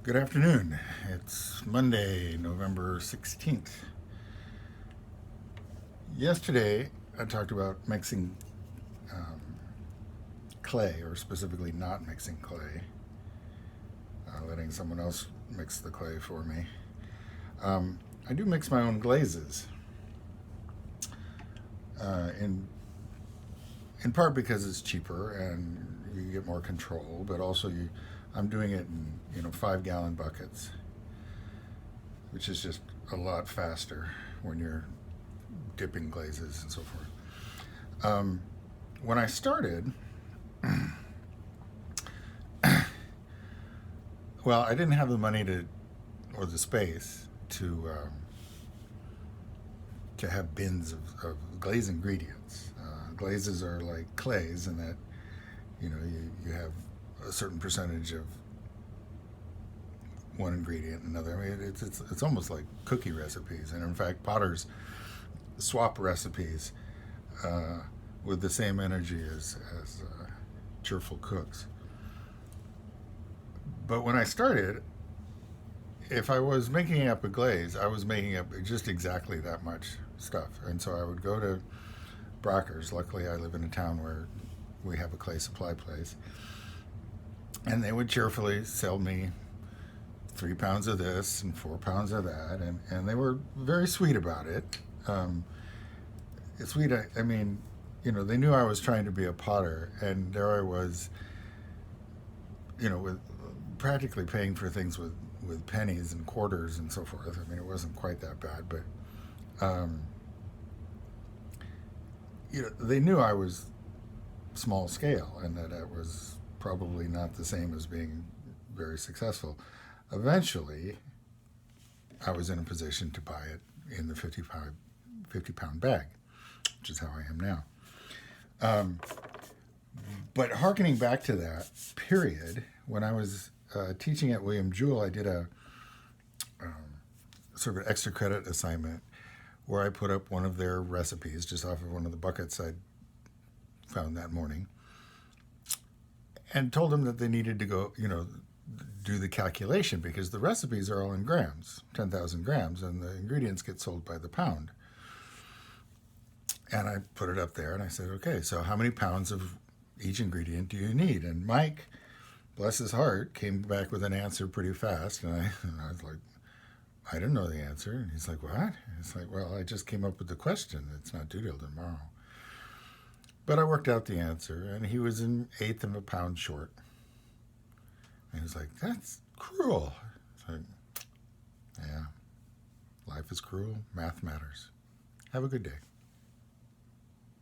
Good afternoon. It's Monday, November 16th. Yesterday, I talked about mixing um, clay, or specifically not mixing clay, letting someone else mix the clay for me. I do mix my own glazes, in part because it's cheaper and you get more control, but also I'm doing it in 5-gallon buckets, which is just a lot faster when you're dipping glazes and so forth. When I started, well, I didn't have the money or the space to have bins of glaze ingredients. Glazes are like clays, in that you have a certain percentage of one ingredient and another. I mean, it's almost like cookie recipes, and in fact, potters swap recipes with the same energy as cheerful cooks. But when I started, if I was making up a glaze, I was making up just exactly that much stuff. And so I would go to Brockers. Luckily, I live in a town where we have a clay supply place. And they would cheerfully sell me 3 pounds of this and 4 pounds of that. And they were very sweet about it. It's sweet, I mean, they knew I was trying to be a potter. And there I was, with practically paying for things with pennies and quarters and so forth. I mean, it wasn't quite that bad, but they knew I was small scale and that it was probably not the same as being very successful. Eventually, I was in a position to buy it in the 50-pound bag, which is how I am now. But hearkening back to that period, when I was teaching at William Jewell, I did a sort of an extra credit assignment where I put up one of their recipes just off of one of the buckets I'd found that morning, and told them that they needed to go, do the calculation, because the recipes are all in grams, 10,000 grams, and the ingredients get sold by the pound. And I put it up there and I said, okay, so how many pounds of each ingredient do you need? And Mike, bless his heart, came back with an answer pretty fast. And I was like, I didn't know the answer. And he's like, what? It's like, well, I just came up with the question. It's not due till tomorrow. But I worked out the answer, and he was an eighth of a pound short. And he was like, that's cruel. It's like, yeah, life is cruel. Math matters. Have a good day.